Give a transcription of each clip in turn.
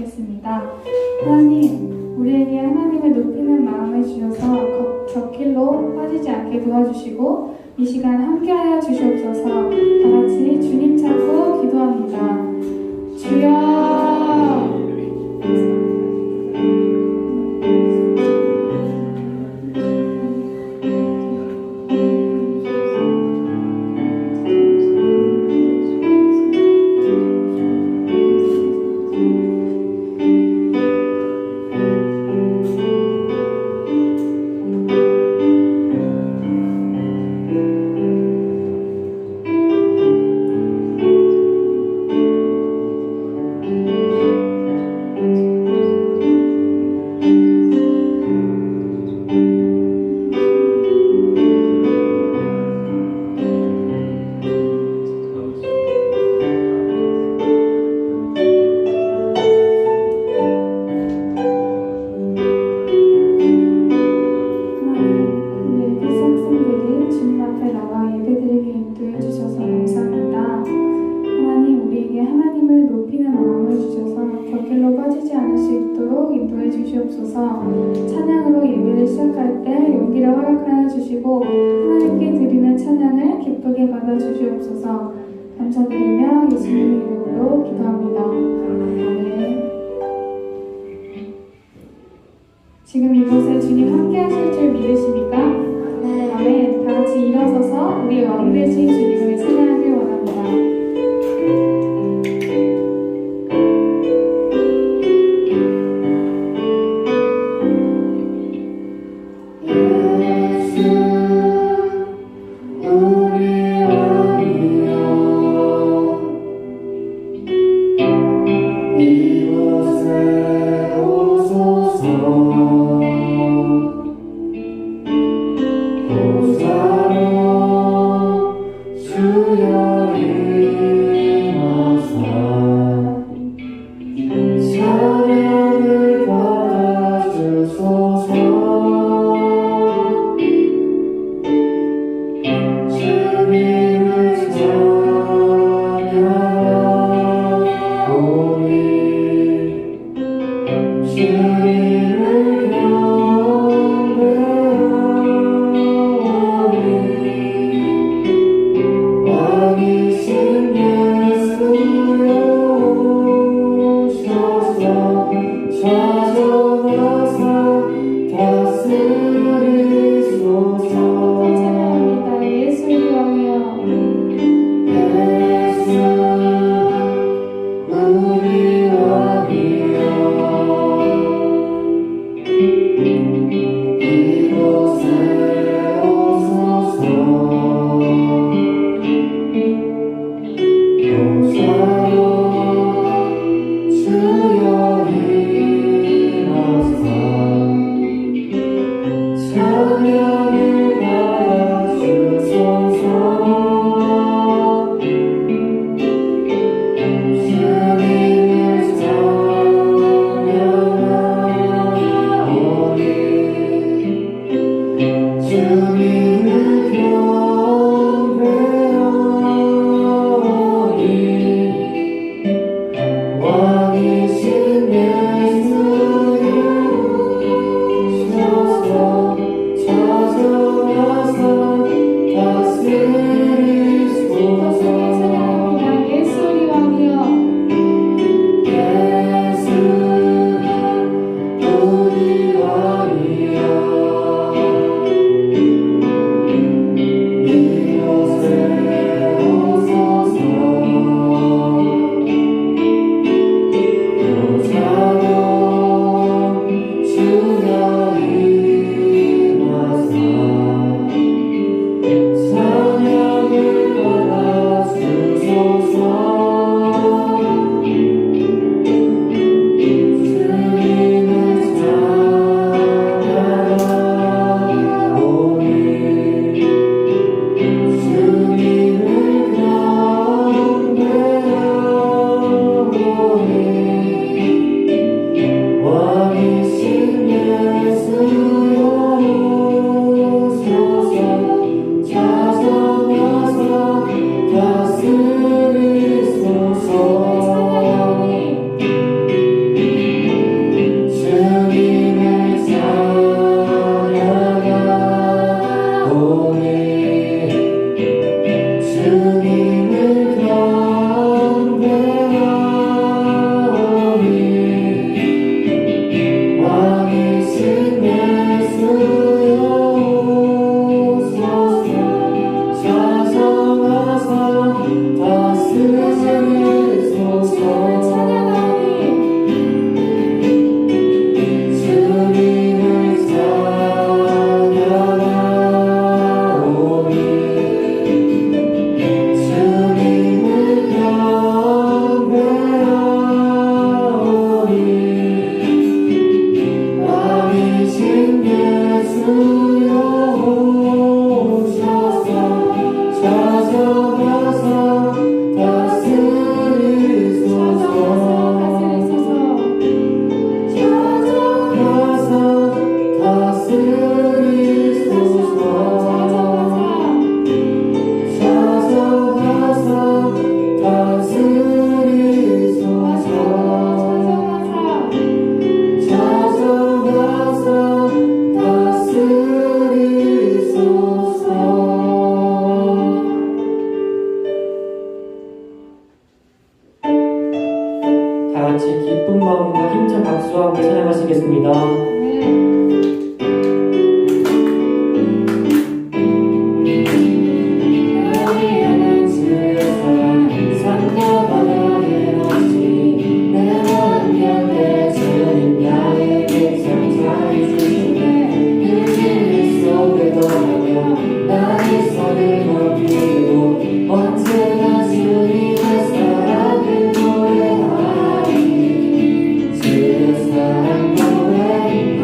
기도하겠습니다. 하나님, 우리에게 하나님을 높이는 마음을 주셔서 곁길로 빠지지 않게 도와주시고 이 시간 함께하여 주시옵소서. 다같이 주님 찾고 기도합니다. 주여. 찬양으로 예배를 시작할 때 용기를 허락하여 주시고 하나님께 드리는 찬양을 기쁘게 받아 주시옵소서. 감사드리며 예수님의 이름으로 기도합니다. 아멘. 지금 이곳에 주님 함께 하실 줄 믿으십니까? 네. 아멘. 다 같이 일어서서 우리 왕 되신 주님을 찬양하길 원합니다. 힘찬 박수와 함께 찬양하시겠습니다. 네. 언제나 주님의 사랑을 노래하리 주의 사랑 노래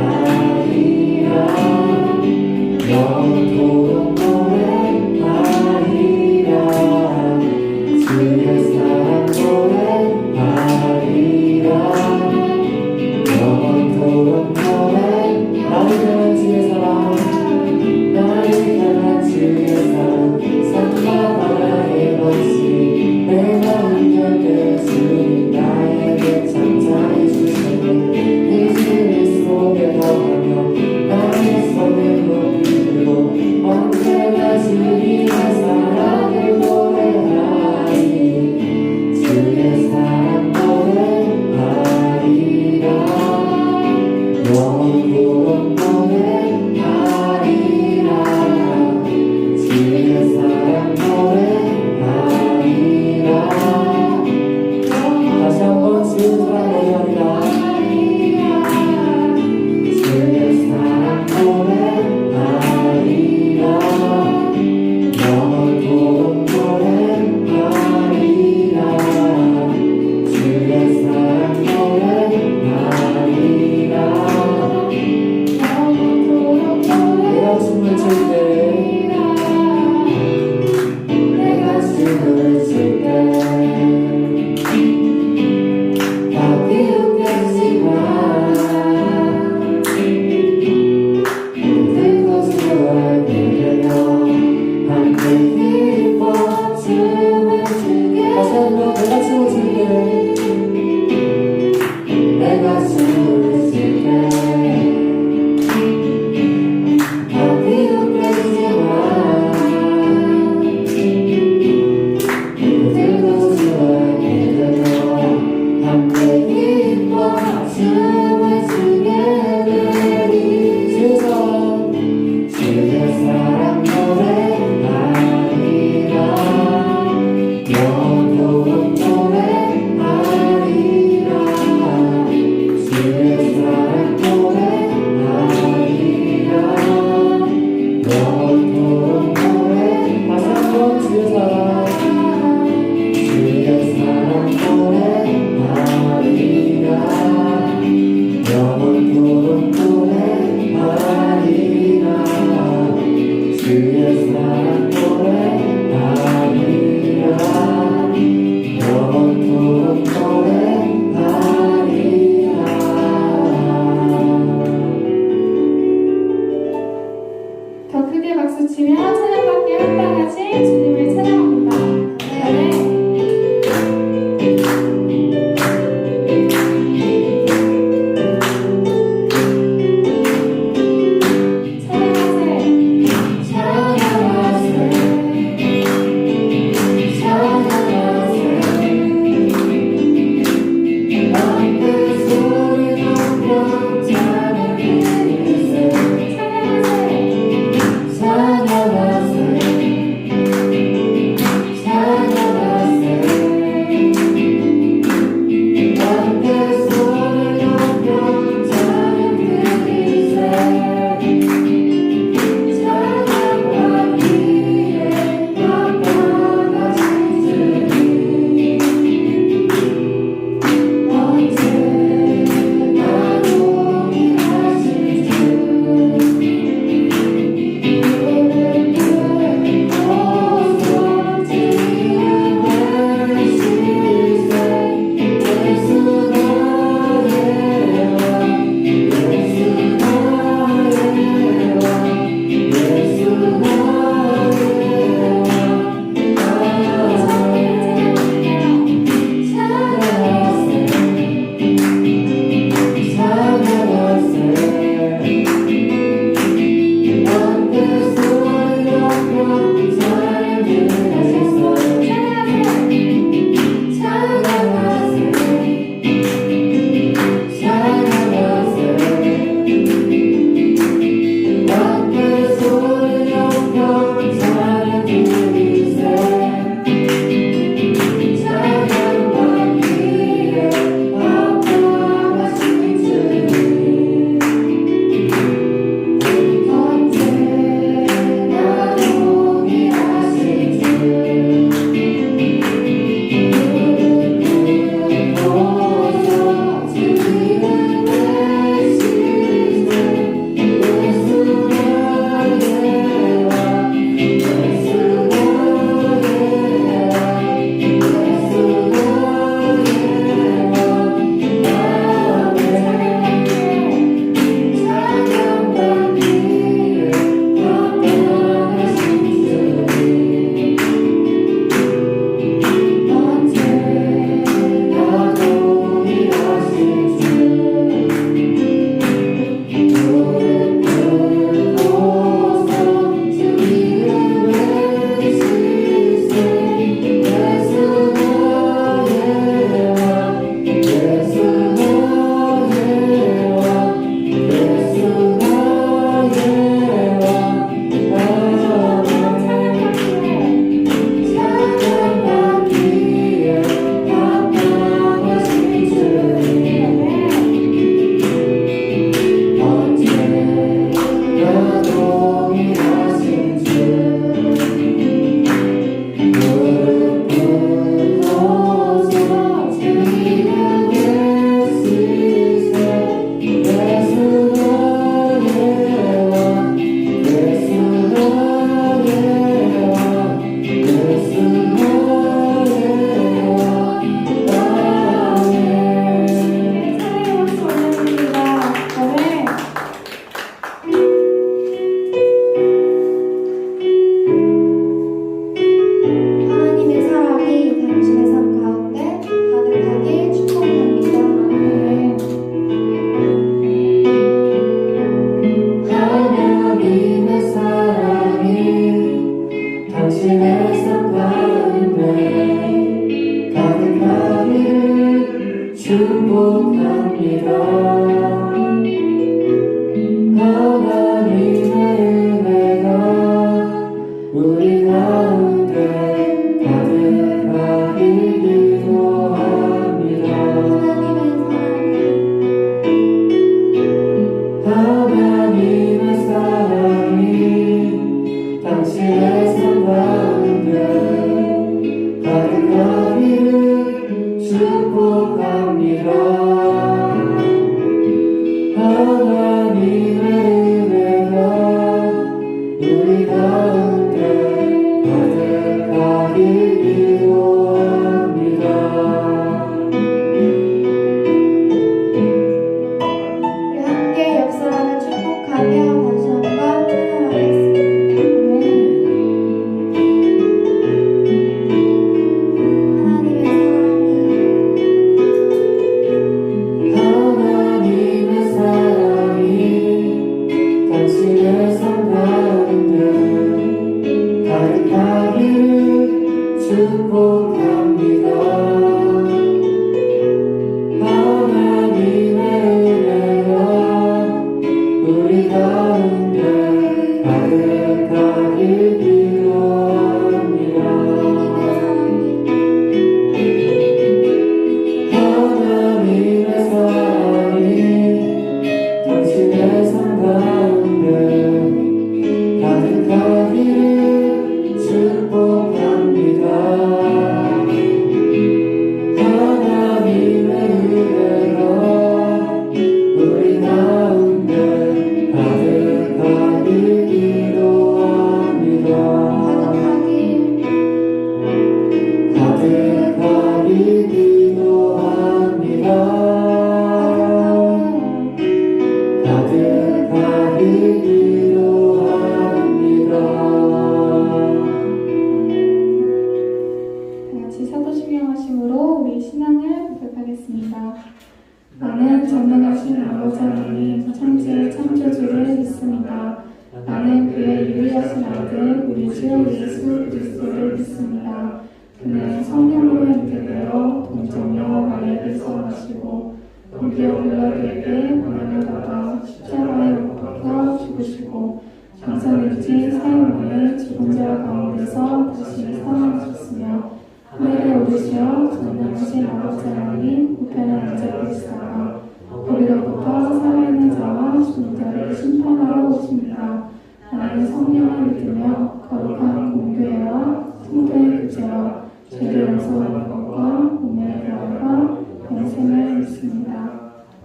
하나님 천지의 창조주를 믿습니다. 나는 그의 유일하신 아들 우리 주 예수 그리스도를 믿습니다. 그는 성령으로 잉태되어 동정녀 마리아에게서 나시고 본디오 빌라도에게 고난을 받아 십자가에 못 박혀 죽으시고 장사일지 사흘 만에 죽은 자 가운데서 다시 살아나셨으며 하늘에 오르시어 전능하신 아버지 하나님 우편에 앉아 계시다가 거기로부터 살아있는 자와 죽은 자를 심판하러 오십니다. 나는 성령을 믿으며 거룩한 공교회와 성도의 교제와 죄를 용서하는 것과 몸의 부활과 영생을 믿습니다.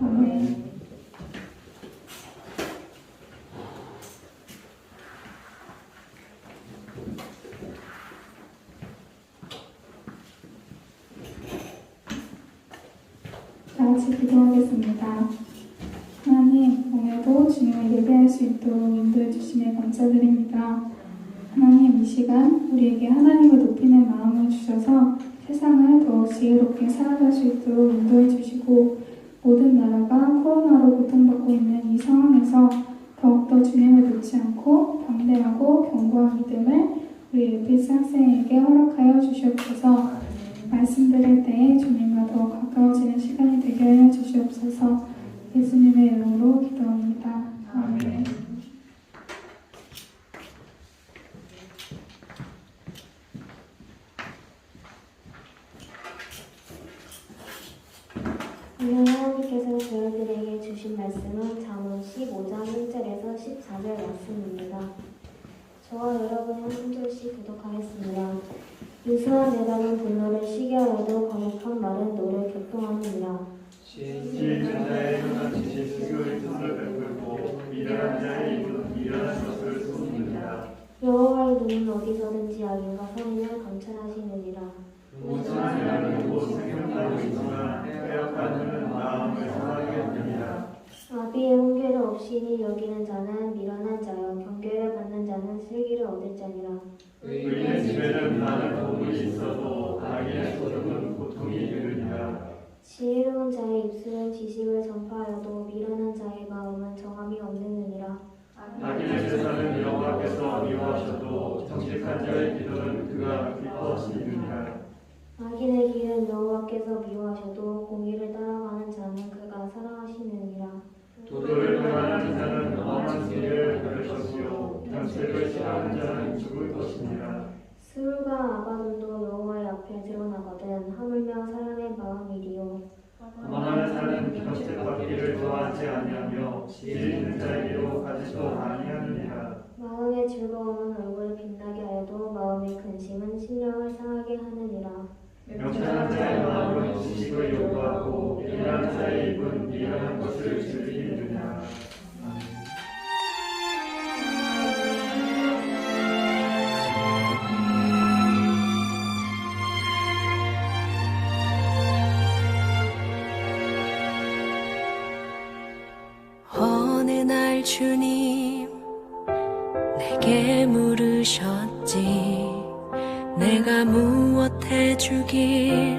아멘. 다 같이 기도하겠습니다. 하나님, 오늘도 주님을 예배할 수 있도록 인도해 주심에 감사드립니다. 하나님, 이 시간 우리에게 하나님을 높이는 마음을 주셔서 세상을 더 지혜롭게 살아갈 수 있도록 인도해 주시고 모든 나라가 코로나로 고통받고 있는 이 상황에서 더욱더 주님을 놓지 않고 담대하고 견고한 믿음을 우리 에피스 학생에게 허락하여 주시옵소서. 말씀 들을 때에 주님과 더 가까워지는 시간이 되게 하여 주시옵소서. 예수님의 이름으로 기도합니다. 아멘. 오늘 하나님께서 저희들에게 주신 말씀은 잠언 15장 1절에서 14절 말씀입니다. 저와 여러분이 한 절씩 교독하겠습니다. 유수한 내가는 분노를 쉬게 하여도 거룩한 말은 노를 교통하느니라. 지혜있는 자의 혀는 지식을 뜻을 베풀고 미련한 자의 입은 미련한 것을 쏟느니라. 여호와의 눈은 어디서든지 악인과 선인을 감찰하시느니라. 무지한 자는 곧 생각하고 있지만 빼앗간 자는 마음을 상하게 하느니라. 아비의 훈계를 없이니 여기는 자는 미련한 자여 경계를 받는 자는 슬기를 얻을 자니라. 의인의 집에는 많은 도움이 있어도 악인의 소득은 고통이 이르니라. 지혜로운 자의 입술은 지식을 전파하여도 미련한 자의 마음은 정함이 없느니라. 악인의 제사는 여호와께서 미워하셔도 정직한 자의 기도는 그가 기뻐하시느니라. 악인의 길은 여호와께서 미워하셔도 공의를 따라가는 자는 그가 사랑하시느니라. 도를 행하는 자는 엄한 세계를 받을 것이요 정책을 싫어하는 자는 죽을 것이니라. 스울과 아바돈도 여호와의 앞에 드러나거든 하물며 사람의 마음이리요. 망하는 자는 정책받기를 좋아하지 아니하며 지혜 있는 자에게로 가지도 아니하느니라. 마음의 즐거움은 얼굴을 빛나게 하여도 마음의 근심은 심령을 상하게 하느니라. 명철한 자의 마음은 지식을 요구하고 미련한 자의 입은 미련한 것을 즐기느니라. 어느 날 주님 내게 물으셨지. 내가 무엇 해주길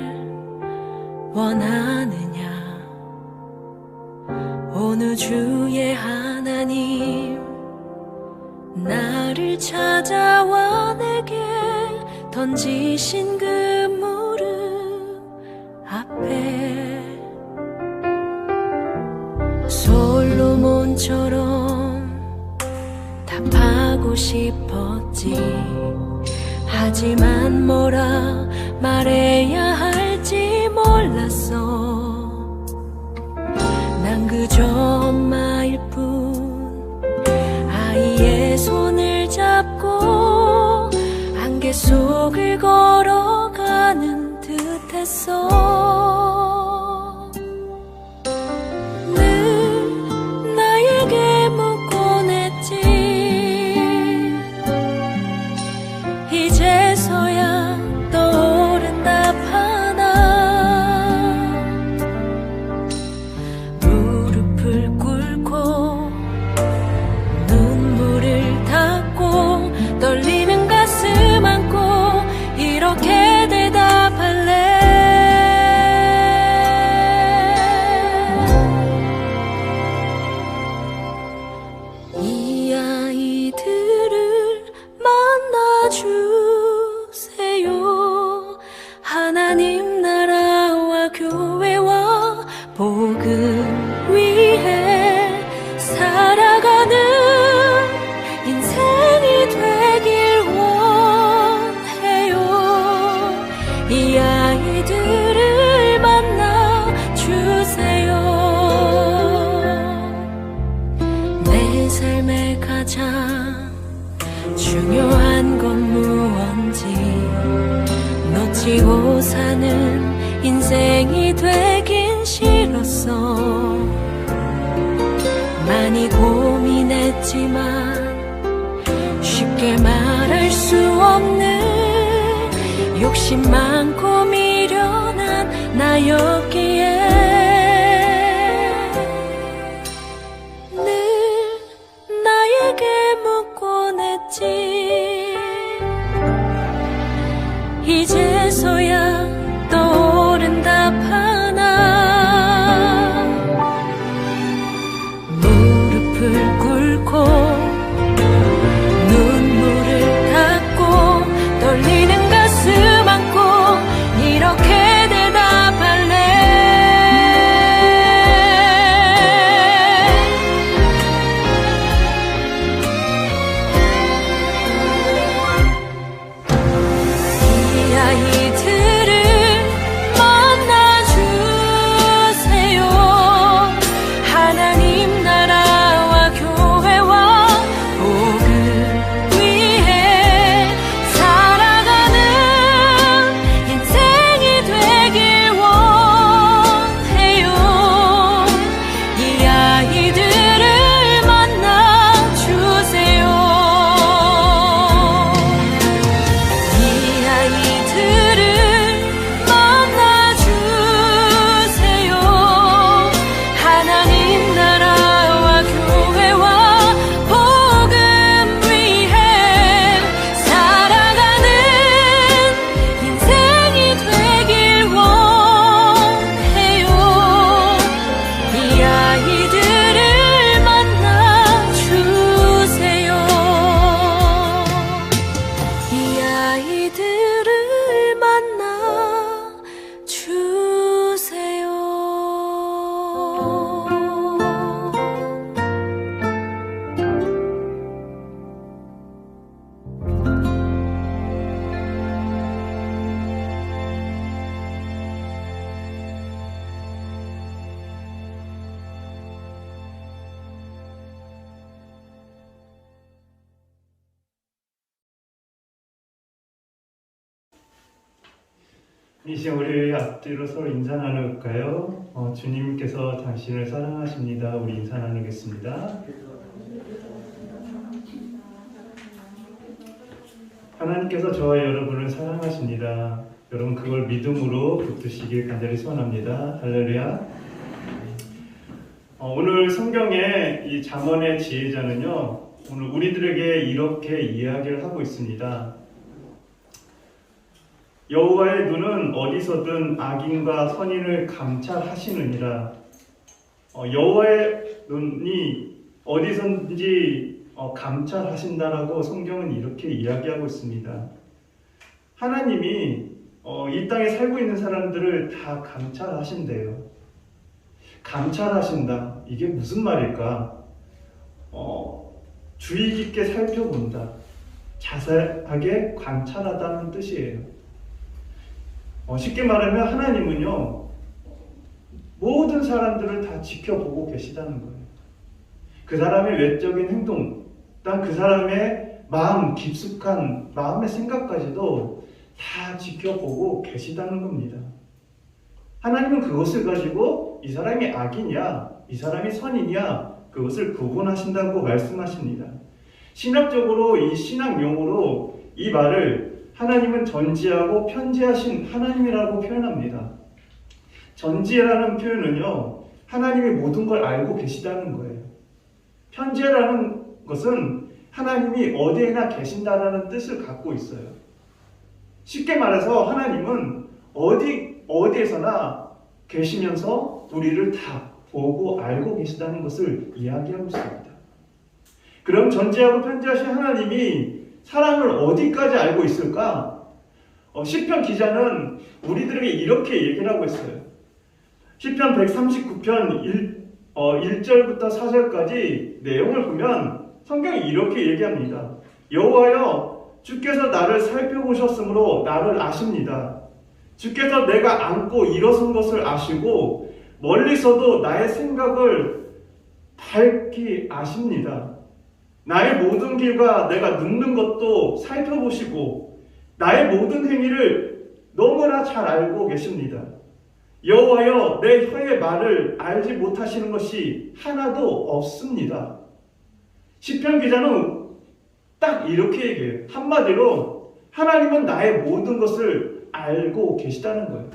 원하느냐. 어느 주의 하나님 나를 찾아와 내게 던지신 그 무릎 앞에 솔로몬처럼 답하고 싶었지. 하지만 뭐라 말해야 할지 몰랐어. 난 그저 엄마일 뿐 아이의 손을 잡고 안개 속을 걸어가는 듯했어. 늘 나에게 묻곤 했지. 이제서야 떠오른 답 하나. 무릎을 꿇고 눈물을 닦고 떨리는 가슴 안고 이렇게 대답할래. 가장 중요한 건 무언지 놓치고 사는 인생이 되긴 싫었어. 많이 고민했지만 쉽게 말할 수 없는 욕심 많고 미련한 나였기에 늘 나에게 묻곤 했지. 이제서야 떠오른 답 하나. 무릎을 꿇고 눈물을 닦고 떨리는 가슴 안고 이렇게 대답할래. 이 아이들을 만나주세요. 하나님 나라와 교회와 복을 위해 살아가는 인생이 되길 원해요. 이 아이들을 만나주세요. 이 아이들을 만나주세요. 하나님 나라와 교회와 복음 위해 살아가는 인생이 되길 원해요. 이 아이들을 만나주세요. 이 아이들을 만나주세요. 이 시간 우리 앞뒤로 서로 인사 나눌까요? 주님께서 당신을 사랑하십니다. 우리 인사 나누겠습니다. 하나님께서 저와 여러분을 사랑하십니다. 여러분 그걸 믿음으로 붙드시길 간절히 소원합니다. 할렐루야. 오늘 성경의 이 잠언의 지혜자는요, 오늘 우리들에게 이렇게 이야기를 하고 있습니다. 여호와의 눈은 어디서든 악인과 선인을 감찰하시느니라. 여호와의 눈이 어디선지 감찰하신다라고 성경은 이렇게 이야기하고 있습니다. 하나님이 이 땅에 살고 있는 사람들을 다 감찰하신대요. 감찰하신다. 이게 무슨 말일까? 주의 깊게 살펴본다. 자세하게 관찰하다는 뜻이에요. 쉽게 말하면 하나님은요, 모든 사람들을 다 지켜보고 계시다는 거예요. 그 사람의 외적인 행동, 또 그 사람의 마음, 깊숙한 마음의 생각까지도 다 지켜보고 계시다는 겁니다. 하나님은 그것을 가지고 이 사람이 악이냐, 이 사람이 선이냐, 그것을 구분하신다고 말씀하십니다. 신학적으로 이 신학용어로 이 말을 하나님은 전지하고 편지하신 하나님이라고 표현합니다. 전지라는 표현은요, 하나님이 모든 걸 알고 계시다는 거예요. 편지라는 것은 하나님이 어디에나 계신다라는 뜻을 갖고 있어요. 쉽게 말해서 하나님은 어디에서나 계시면서 우리를 다 보고 알고 계시다는 것을 이야기하고 있습니다. 그럼 전지하고 편지하신 하나님이 사람을 어디까지 알고 있을까? 시편 기자는 우리들에게 이렇게 얘기를 하고 있어요. 시편 139편 1절부터 4절까지 내용을 보면 성경이 이렇게 얘기합니다. 여호와여, 주께서 나를 살펴보셨으므로 나를 아십니다. 주께서 내가 앉고 일어선 것을 아시고 멀리서도 나의 생각을 밝히 아십니다. 나의 모든 길과 내가 눕는 것도 살펴보시고 나의 모든 행위를 너무나 잘 알고 계십니다. 여호와여, 내 혀의 말을 알지 못하시는 것이 하나도 없습니다. 시편 기자는 딱 이렇게 얘기해요. 한마디로 하나님은 나의 모든 것을 알고 계시다는 거예요.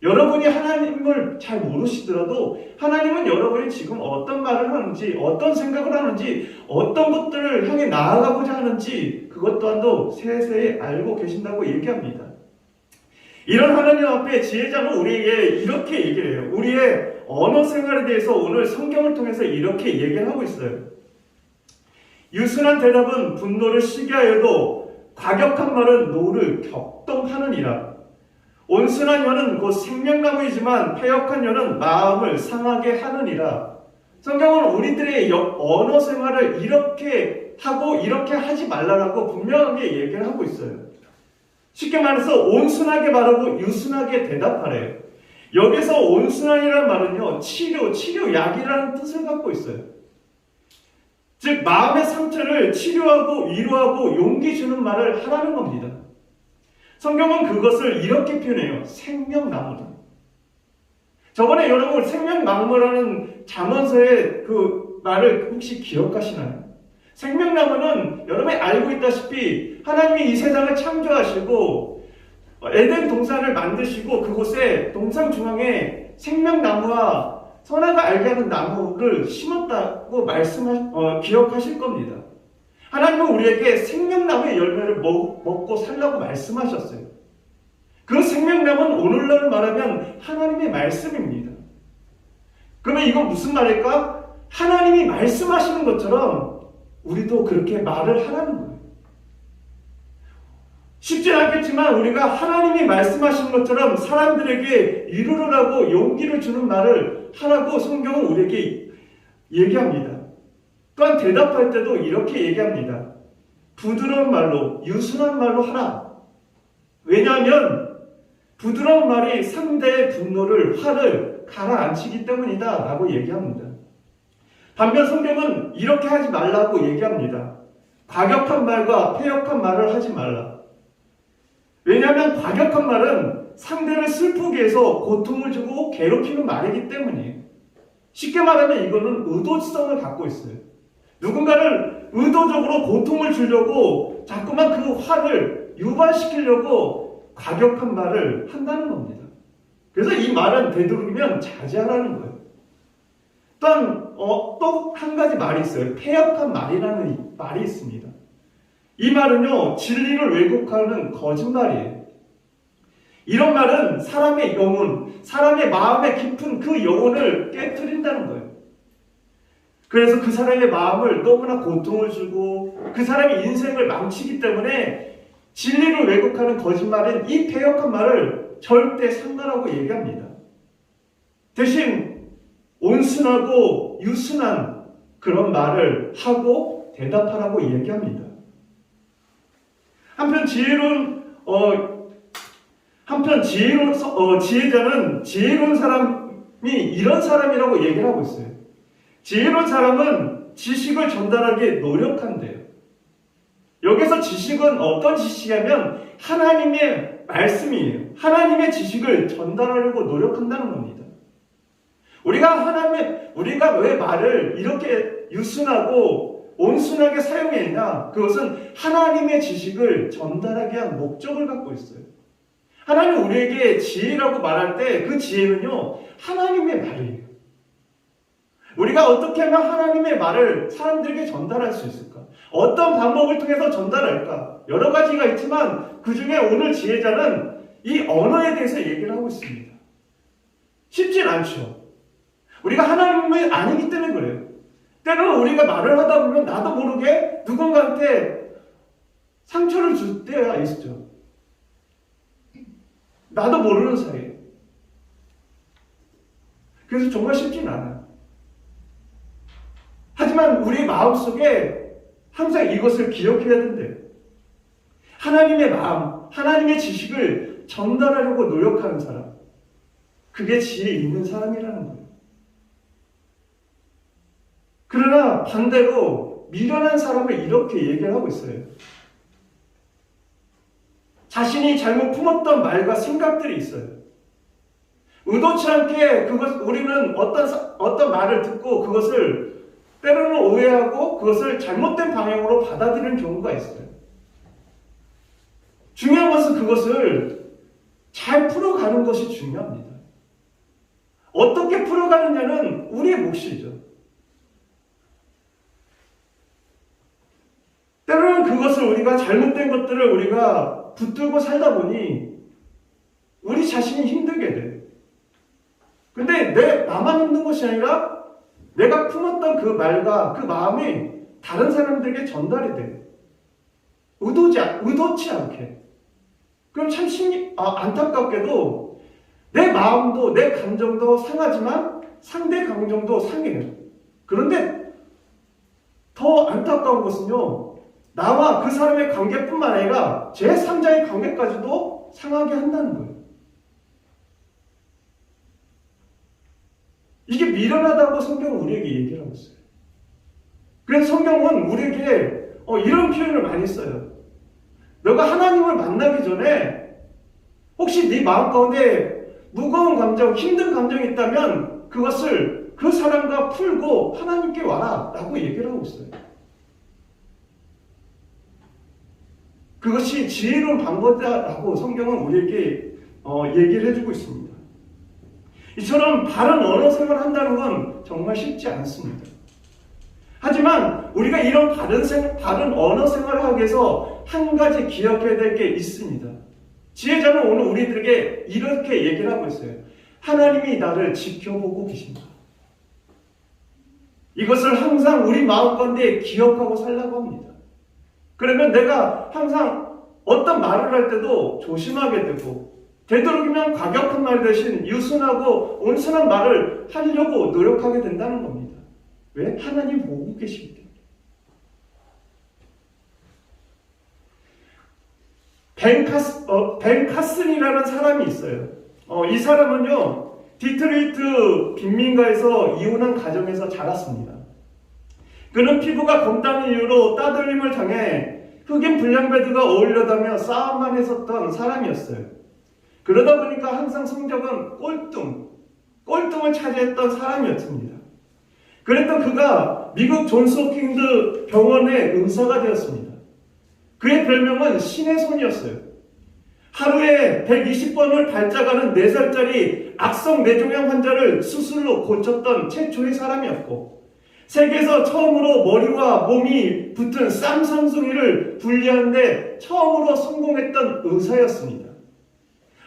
여러분이 하나님을 잘 모르시더라도 하나님은 여러분이 지금 어떤 말을 하는지, 어떤 생각을 하는지, 어떤 것들을 향해 나아가고자 하는지 그것 또한도 세세히 알고 계신다고 얘기합니다. 이런 하나님 앞에 지혜자는 우리에게 이렇게 얘기를 해요. 우리의 언어 생활에 대해서 오늘 성경을 통해서 이렇게 얘기를 하고 있어요. 유순한 대답은 분노를 쉬게 하여도 과격한 말은 노를 격동하느니라. 온순한 혀는 곧 생명나무이지만 패역한 혀는 마음을 상하게 하느니라. 성경은 우리들의 언어 생활을 이렇게 하고 이렇게 하지 말라라고 분명하게 얘기를 하고 있어요. 쉽게 말해서 온순하게 말하고 유순하게 대답하래요. 여기서 온순한이라는 말은요, 치료약이라는 뜻을 갖고 있어요. 즉 마음의 상처를 치료하고 위로하고 용기 주는 말을 하라는 겁니다. 성경은 그것을 이렇게 표현해요. 생명나무다. 저번에 여러분 생명나무라는 잠언서의 그 말을 혹시 기억하시나요? 생명나무는 여러분이 알고 있다시피 하나님이 이 세상을 창조하시고 에덴 동산을 만드시고 그곳에 동산 중앙에 생명나무와 선악을 알게 하는 나무를 심었다고 기억하실 겁니다. 하나님은 우리에게 생명나무의 열매를 먹고 살라고 말씀하셨어요. 그 생명나무는 오늘날 말하면 하나님의 말씀입니다. 그러면 이건 무슨 말일까? 하나님이 말씀하시는 것처럼 우리도 그렇게 말을 하라는 거예요. 쉽지 않겠지만 우리가 하나님이 말씀하시는 것처럼 사람들에게 위로를 하고 용기를 주는 말을 하라고 성경은 우리에게 얘기합니다. 또한 대답할 때도 이렇게 얘기합니다. 부드러운 말로, 유순한 말로 하라. 왜냐하면 부드러운 말이 상대의 분노를, 화를 가라앉히기 때문이다 라고 얘기합니다. 반면 성경은 이렇게 하지 말라고 얘기합니다. 과격한 말과 패역한 말을 하지 말라. 왜냐하면 과격한 말은 상대를 슬프게 해서 고통을 주고 괴롭히는 말이기 때문이에요. 쉽게 말하면 이거는 의도성을 갖고 있어요. 누군가를 의도적으로 고통을 주려고 자꾸만 그 화를 유발시키려고 과격한 말을 한다는 겁니다. 그래서 이 말은 되도록이면 자제하라는 거예요. 또한 또 한 가지 말이 있어요. 패역한 말이라는 말이 있습니다. 이 말은요, 진리를 왜곡하는 거짓말이에요. 이런 말은 사람의 영혼, 사람의 마음에 깊은 그 영혼을 깨트린다는 거예요. 그래서 그 사람의 마음을 너무나 고통을 주고 그 사람의 인생을 망치기 때문에 진리를 왜곡하는 거짓말은 이 패역한 말을 절대 상관하고 얘기합니다. 대신 온순하고 유순한 그런 말을 하고 대답하라고 얘기합니다. 한편 지혜자는 지혜로운 사람이 이런 사람이라고 얘기를 하고 있어요. 지혜로운 사람은 지식을 전달하기 노력한대요. 여기서 지식은 어떤 지식이냐면 하나님의 말씀이에요. 하나님의 지식을 전달하려고 노력한다는 겁니다. 우리가 왜 말을 이렇게 유순하고 온순하게 사용했냐? 그것은 하나님의 지식을 전달하기 위한 목적을 갖고 있어요. 하나님 우리에게 지혜라고 말할 때 그 지혜는요, 하나님의 말이에요. 우리가 어떻게 하면 하나님의 말을 사람들에게 전달할 수 있을까? 어떤 방법을 통해서 전달할까? 여러 가지가 있지만 그 중에 오늘 지혜자는 이 언어에 대해서 얘기를 하고 있습니다. 쉽진 않죠. 우리가 하나님이 아니기 때문에 그래요. 때로는 우리가 말을 하다 보면 나도 모르게 누군가한테 상처를 줄 때가 있죠. 나도 모르는 사이에. 그래서 정말 쉽진 않아요. 하지만 우리 마음속에 항상 이것을 기억해야 된대요. 하나님의 마음, 하나님의 지식을 전달하려고 노력하는 사람. 그게 지혜 있는 사람이라는 거예요. 그러나 반대로 미련한 사람을 이렇게 얘기를 하고 있어요. 자신이 잘못 품었던 말과 생각들이 있어요. 의도치 않게 우리는 어떤 말을 듣고 그것을 때로는 오해하고 그것을 잘못된 방향으로 받아들이는 경우가 있어요. 중요한 것은 그것을 잘 풀어가는 것이 중요합니다. 어떻게 풀어가느냐는 우리의 몫이죠. 때로는 그것을 우리가 잘못된 것들을 우리가 붙들고 살다 보니 우리 자신이 힘들게 돼. 근데 나만 힘든 것이 아니라 내가 품었던 그 말과 그 마음이 다른 사람들에게 전달이 돼. 의도치 않게. 그럼 참 안타깝게도 내 마음도 내 감정도 상하지만 상대 감정도 상해요. 그런데 더 안타까운 것은요, 나와 그 사람의 관계뿐만 아니라 제3자의 관계까지도 상하게 한다는 거예요. 이게 미련하다고 성경은 우리에게 얘기를 하고 있어요. 그래서 성경은 우리에게 이런 표현을 많이 써요. 너가 하나님을 만나기 전에 혹시 네 마음 가운데 무거운 감정, 힘든 감정이 있다면 그것을 그 사람과 풀고 하나님께 와라 라고 얘기를 하고 있어요. 그것이 지혜로운 방법이라고 성경은 우리에게 얘기를 해주고 있습니다. 이처럼 바른 언어 생활을 한다는 건 정말 쉽지 않습니다. 하지만 우리가 이런 바른 언어 생활을 하기 위해서 한 가지 기억해야 될 게 있습니다. 지혜자는 오늘 우리들에게 이렇게 얘기를 하고 있어요. 하나님이 나를 지켜보고 계신다. 이것을 항상 우리 마음 가운데 기억하고 살라고 합니다. 그러면 내가 항상 어떤 말을 할 때도 조심하게 되고 되도록이면 과격한 말 대신 유순하고 온순한 말을 하려고 노력하게 된다는 겁니다. 왜? 하나님 보고 계시기 때문에. 벤 카슨이라는 사람이 있어요. 이 사람은요, 디트로이트 빈민가에서 이혼한 가정에서 자랐습니다. 그는 피부가 검다는 이유로 따돌림을 당해 흑인 불량배들과 어울려다며 싸움만 했었던 사람이었어요. 그러다 보니까 항상 성적은 꼴등을 차지했던 사람이었습니다. 그랬던 그가 미국 존스 홉킨스 병원의 의사가 되었습니다. 그의 별명은 신의 손이었어요. 하루에 120번을 발작하는 4살짜리 악성 뇌종양 환자를 수술로 고쳤던 최초의 사람이었고, 세계에서 처음으로 머리와 몸이 붙은 쌍쌍둥이를 분리하는데 처음으로 성공했던 의사였습니다.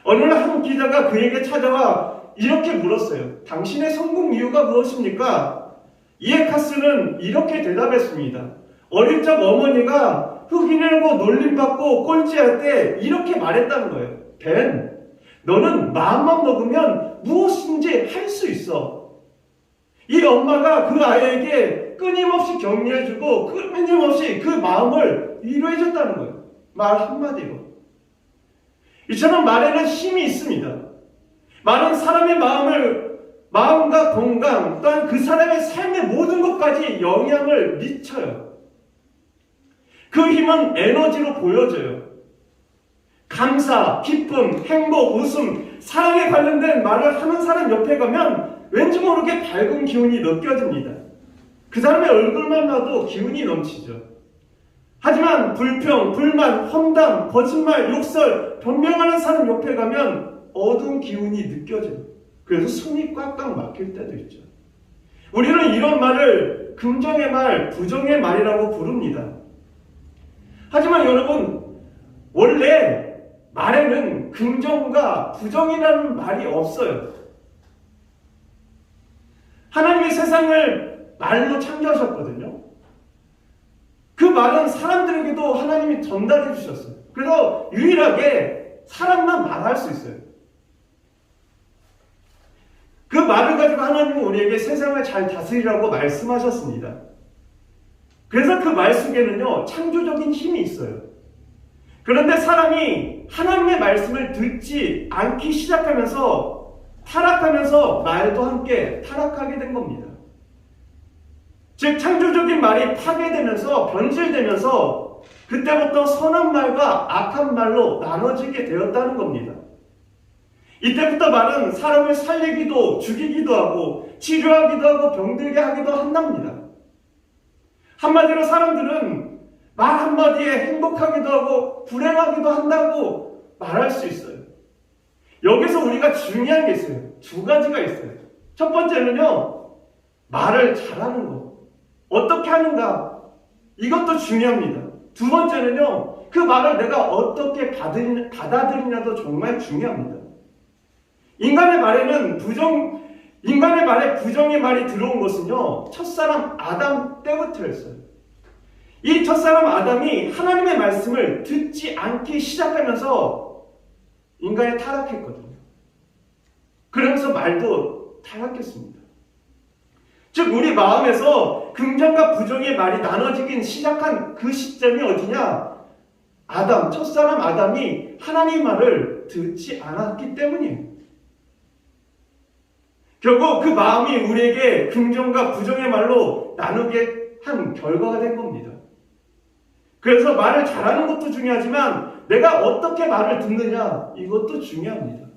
어느 날 한 기자가 그에게 찾아와 이렇게 물었어요. 당신의 성공 이유가 무엇입니까? 이에 카슨은 이렇게 대답했습니다. 어릴 적 어머니가 흑인이라고 놀림받고 꼴찌할 때 이렇게 말했다는 거예요. 벤, 너는 마음만 먹으면 무엇인지 할 수 있어. 이 엄마가 그 아이에게 끊임없이 격려해주고 끊임없이 그 마음을 위로해줬다는 거예요. 말 한마디로. 이처럼 말에는 힘이 있습니다. 말은 사람의 마음과 건강, 또한 그 사람의 삶의 모든 것까지 영향을 미쳐요. 그 힘은 에너지로 보여져요. 감사, 기쁨, 행복, 웃음, 사랑에 관련된 말을 하는 사람 옆에 가면 왠지 모르게 밝은 기운이 느껴집니다. 그 사람의 얼굴만 봐도 기운이 넘치죠. 하지만 불평, 불만, 험담, 거짓말, 욕설, 변명하는 사람 옆에 가면 어두운 기운이 느껴져요. 그래서 숨이 꽉꽉 막힐 때도 있죠. 우리는 이런 말을 긍정의 말, 부정의 말이라고 부릅니다. 하지만 여러분, 원래 말에는 긍정과 부정이라는 말이 없어요. 하나님이 세상을 말로 창조하셨거든요. 그 말은 사람들에게도 하나님이 전달해 주셨어요. 그래서 유일하게 사람만 말할 수 있어요. 그 말을 가지고 하나님은 우리에게 세상을 잘 다스리라고 말씀하셨습니다. 그래서 그 말 속에는요, 창조적인 힘이 있어요. 그런데 사람이 하나님의 말씀을 듣지 않기 시작하면서 타락하면서 말도 함께 타락하게 된 겁니다. 즉 창조적인 말이 파괴되면서 변질되면서 그때부터 선한 말과 악한 말로 나눠지게 되었다는 겁니다. 이때부터 말은 사람을 살리기도 죽이기도 하고 치료하기도 하고 병들게 하기도 한답니다. 한마디로 사람들은 말 한마디에 행복하기도 하고 불행하기도 한다고 말할 수 있어요. 여기서 우리가 중요한 게 있어요. 두 가지가 있어요. 첫 번째는요, 말을 잘하는 것. 어떻게 하는가? 이것도 중요합니다. 두 번째는요, 그 말을 내가 어떻게 받아들이냐도 정말 중요합니다. 인간의 말에 부정의 말이 들어온 것은요, 첫사람 아담 때부터였어요. 이 첫사람 아담이 하나님의 말씀을 듣지 않기 시작하면서 인간이 타락했거든요. 그러면서 말도 타락했습니다. 즉 우리 마음에서 긍정과 부정의 말이 나눠지기 시작한 그 시점이 어디냐? 첫사람 아담이 하나님의 말을 듣지 않았기 때문이에요. 결국 그 마음이 우리에게 긍정과 부정의 말로 나누게 한 결과가 된 겁니다. 그래서 말을 잘하는 것도 중요하지만 내가 어떻게 말을 듣느냐, 이것도 중요합니다.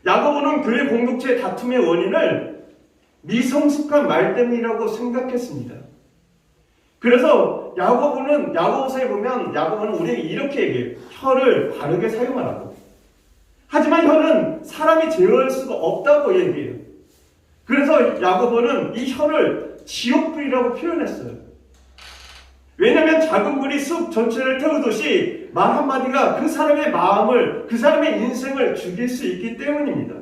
야고보는 교회 공동체의 다툼의 원인을 미성숙한 말 때문이라고 생각했습니다. 그래서 야고보서에 보면 야고보는 우리에게 이렇게 얘기해요. 혀를 바르게 사용하라고. 하지만 혀는 사람이 제어할 수가 없다고 얘기해요. 그래서 야고보는 이 혀를 지옥불이라고 표현했어요. 왜냐하면 작은 불이 숲 전체를 태우듯이 말 한마디가 그 사람의 마음을, 그 사람의 인생을 죽일 수 있기 때문입니다.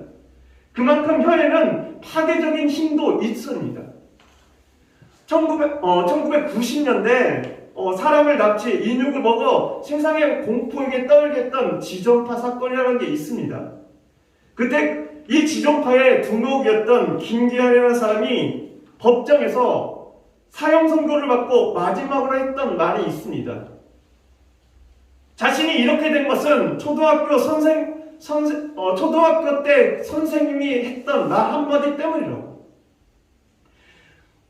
그만큼 혀에는 파괴적인 힘도 있습니다. 1990년대 사람을 납치, 인육을 먹어 세상의 공포에게 떨게 했던 지존파 사건이라는 게 있습니다. 그때 이 지존파의 두목이었던 김기환이라는 사람이 법정에서 사형 선고를 받고 마지막으로 했던 말이 있습니다. 자신이 이렇게 된 것은 초등학교 때 선생님이 했던 말 한마디 때문이라고.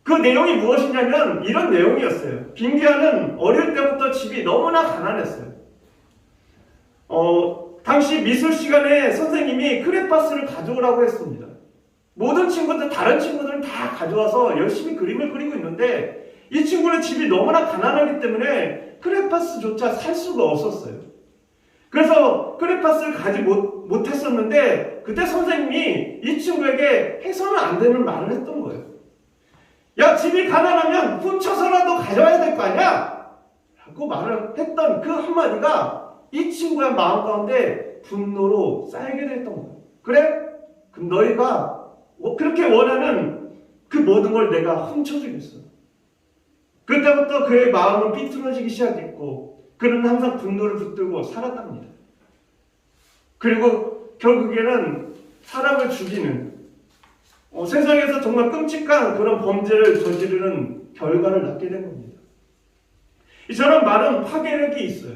그 내용이 무엇이냐면 이런 내용이었어요. 김기환은 어릴 때부터 집이 너무나 가난했어요. 당시 미술 시간에 선생님이 크레파스를 가져오라고 했습니다. 다른 친구들은 다 가져와서 열심히 그림을 그리고 있는데 이 친구는 집이 너무나 가난하기 때문에 크레파스조차 살 수가 없었어요. 그래서 크레파스를 가지 못했었는데 그때 선생님이 이 친구에게 해서는 안 되는 말을 했던 거예요. 야, 집이 가난하면 훔쳐서라도 가져와야 될 거 아니야? 라고 말을 했던 그 한마디가 이 친구의 마음 가운데 분노로 쌓이게 됐던 거예요. 그래? 그럼 너희가 그렇게 원하는 그 모든 걸 내가 훔쳐주겠어. 그때부터 그의 마음은 삐뚤어지기 시작했고 그는 항상 분노를 붙들고 살았답니다. 그리고 결국에는 사람을 죽이는 세상에서 정말 끔찍한 그런 범죄를 저지르는 결과를 낳게 된 겁니다. 이처럼 말은 파괴력이 있어요.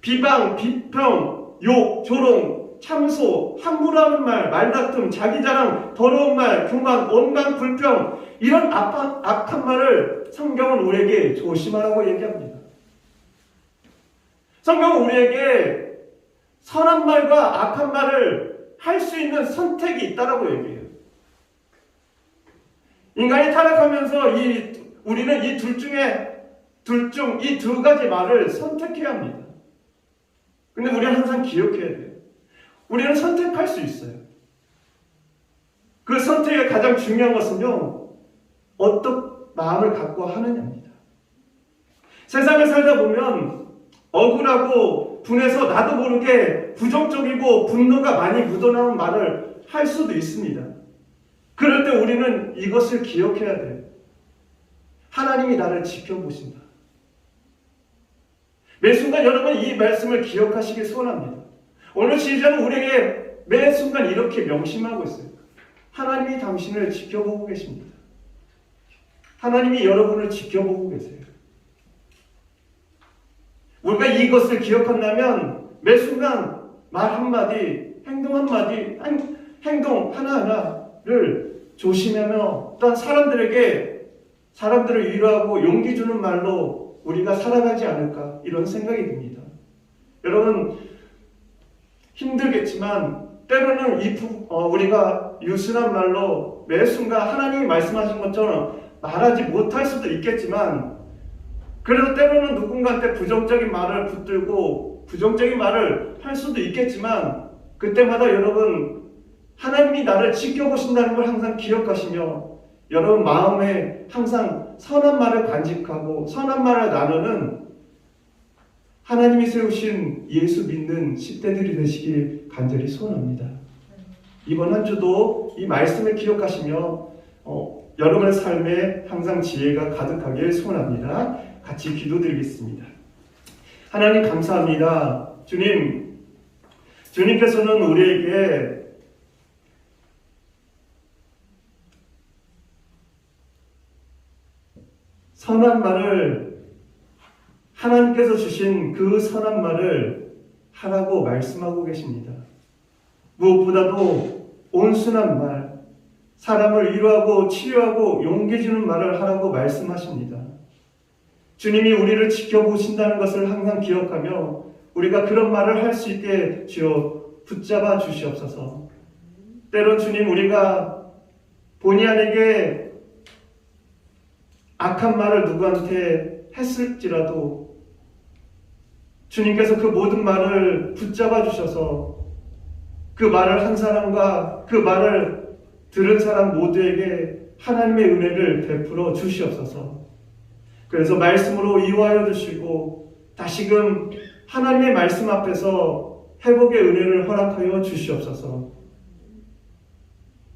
비방, 비평, 욕, 조롱, 참소, 함부로 하는 말, 말다툼, 자기자랑, 더러운 말, 교만, 온갖 불평, 이런 악한 말을 성경은 우리에게 조심하라고 얘기합니다. 성경은 우리에게 선한 말과 악한 말을 할 수 있는 선택이 있다라고 얘기해요. 인간이 타락하면서 우리는 이 두 가지 말을 선택해야 합니다. 근데 우리는 항상 기억해야 돼요. 우리는 선택할 수 있어요. 그 선택의 가장 중요한 것은요, 어떤 마음을 갖고 하느냐입니다. 세상을 살다 보면 억울하고 분해서 나도 모르게 부정적이고 분노가 많이 묻어나는 말을 할 수도 있습니다. 그럴 때 우리는 이것을 기억해야 돼요. 하나님이 나를 지켜보신다. 매 순간 여러분 이 말씀을 기억하시길 소원합니다. 오늘 시즌은 우리에게 매 순간 이렇게 명심하고 있어요. 하나님이 당신을 지켜보고 계십니다. 하나님이 여러분을 지켜보고 계세요. 우리가 이것을 기억한다면 매 순간 말 한마디, 행동 한마디, 행동 하나하나를 조심하며 또한 사람들을 위로하고 용기 주는 말로 우리가 살아가지 않을까 이런 생각이 듭니다. 여러분 힘들겠지만 때로는 우리가 유순한 말로 매 순간 하나님이 말씀하신 것처럼 말하지 못할 수도 있겠지만 그래도 때로는 누군가한테 부정적인 말을 붙들고 부정적인 말을 할 수도 있겠지만 그때마다 여러분 하나님이 나를 지켜보신다는 걸 항상 기억하시며 여러분 마음에 항상 선한 말을 간직하고 선한 말을 나누는 하나님이 세우신 예수 믿는 10대들이 되시길 간절히 소원합니다. 이번 한 주도 이 말씀을 기억하시며 여러분의 삶에 항상 지혜가 가득하길 소원합니다. 같이 기도드리겠습니다. 하나님 감사합니다. 주님께서는 우리에게 선한 말을 하나님께서 주신 그 선한 말을 하라고 말씀하고 계십니다. 무엇보다도 온순한 말, 사람을 위로하고 치유하고 용기 주는 말을 하라고 말씀하십니다. 주님이 우리를 지켜보신다는 것을 항상 기억하며 우리가 그런 말을 할 수 있게 주여 붙잡아 주시옵소서. 때론 주님 우리가 본의 아니게 악한 말을 누구한테 했을지라도 주님께서 그 모든 말을 붙잡아 주셔서 그 말을 한 사람과 그 말을 들은 사람 모두에게 하나님의 은혜를 베풀어 주시옵소서. 그래서 말씀으로 위로하여 주시고 다시금 하나님의 말씀 앞에서 회복의 은혜를 허락하여 주시옵소서.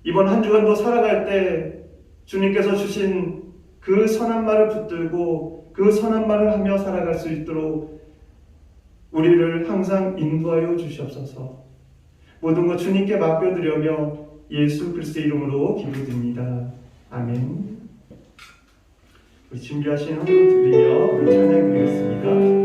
이번 한 주간도 살아갈 때 주님께서 주신 그 선한 말을 붙들고 그 선한 말을 하며 살아갈 수 있도록 우리를 항상 인도하여 주시옵소서. 모든 것 주님께 맡겨드리며 예수 그리스도의 이름으로 기도드립니다. 아멘. 우리 준비하신 한곡 드리며 우리 찬양 드리겠습니다.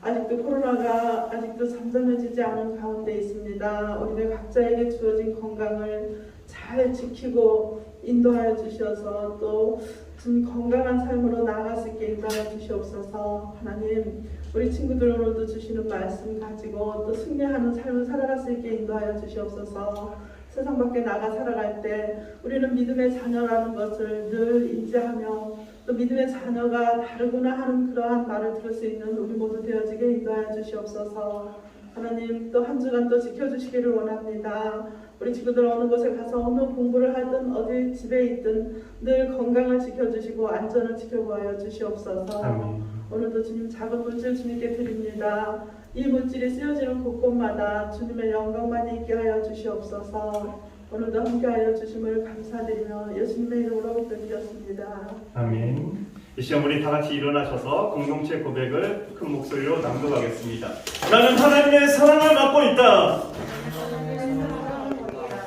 아직도 코로나가 잠잠해지지 않은 가운데 있습니다. 우리네 각자에게 주어진 건강을 잘 지키고 인도하여 주셔서 또 건강한 삶으로 나아갈 수 있게 인도하여 주시옵소서. 하나님, 우리 친구들 오늘도 주시는 말씀 가지고 또 승리하는 삶을 살아갈 수 있게 인도하여 주시옵소서. 세상 밖에 나가 살아갈 때 우리는 믿음의 자녀라는 것을 늘 인지하며 또 믿음의 자녀가 다르구나 하는 그러한 말을 들을 수 있는 우리 모두 되어지게 인도하여 주시옵소서. 하나님, 또 한 주간 또 지켜주시기를 원합니다. 우리 친구들 어느 곳에 가서 어느 공부를 하든 어디 집에 있든 늘 건강을 지켜주시고 안전을 지켜보아여 주시옵소서. 아멘. 오늘도 주님 작은 물질 주님께 드립니다. 이 물질이 쓰여지는 곳곳마다 주님의 영광만 있게 하여 주시옵소서. 오늘도 함께하여 주심을 감사드리며 예수님의 이름으로 기도드렸습니다. 아멘. 이 시간 우리 다 같이 일어나셔서 공동체 고백을 큰 목소리로 낭독하겠습니다. 나는 하나님의 사랑을 받고 있다.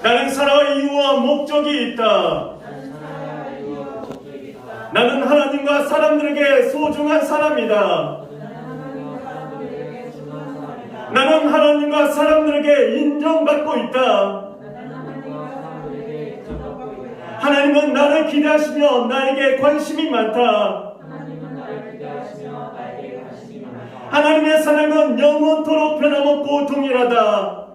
나는 살아갈 이유와 목적이 있다. 나는 하나님과 사람들에게 소중한 사람이다. 나는 하나님과 사람들에게 인정받고 있다. 하나님은 나를 기대하시며 나에게 관심이 많다. 하나님의 사랑은 영원토록 변함없고 동일하다.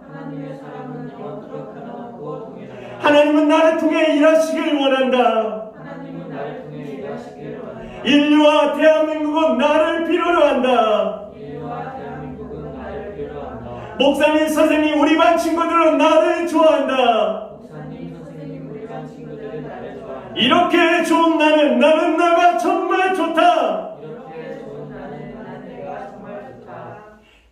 하나님은 나를 통해 일하시길 원한다. 인류와 대한민국은 나를 필요로 한다. 목사님, 선생님, 우리 반 친구들은 나를 좋아한다. 이렇게 좋은 나는 나가 정말 좋다.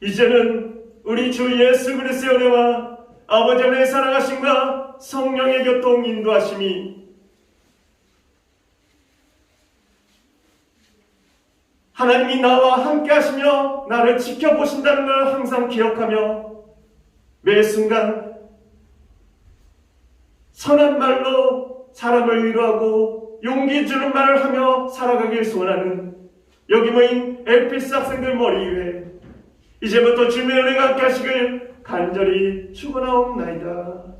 이제는 우리 주 예수 그리스도의 은혜와 아버지 하나님의 사랑하심과 성령의 교통 인도하심이 하나님이 나와 함께 하시며 나를 지켜보신다는 걸 항상 기억하며 매 순간 선한 말로 사람을 위로하고 용기 주는 말을 하며 살아가길 소원하는 여기 모인 엘피스 학생들 머리 위에 이제부터 주님의 은혜가 함께 하시길 간절히 축원하옵나이다.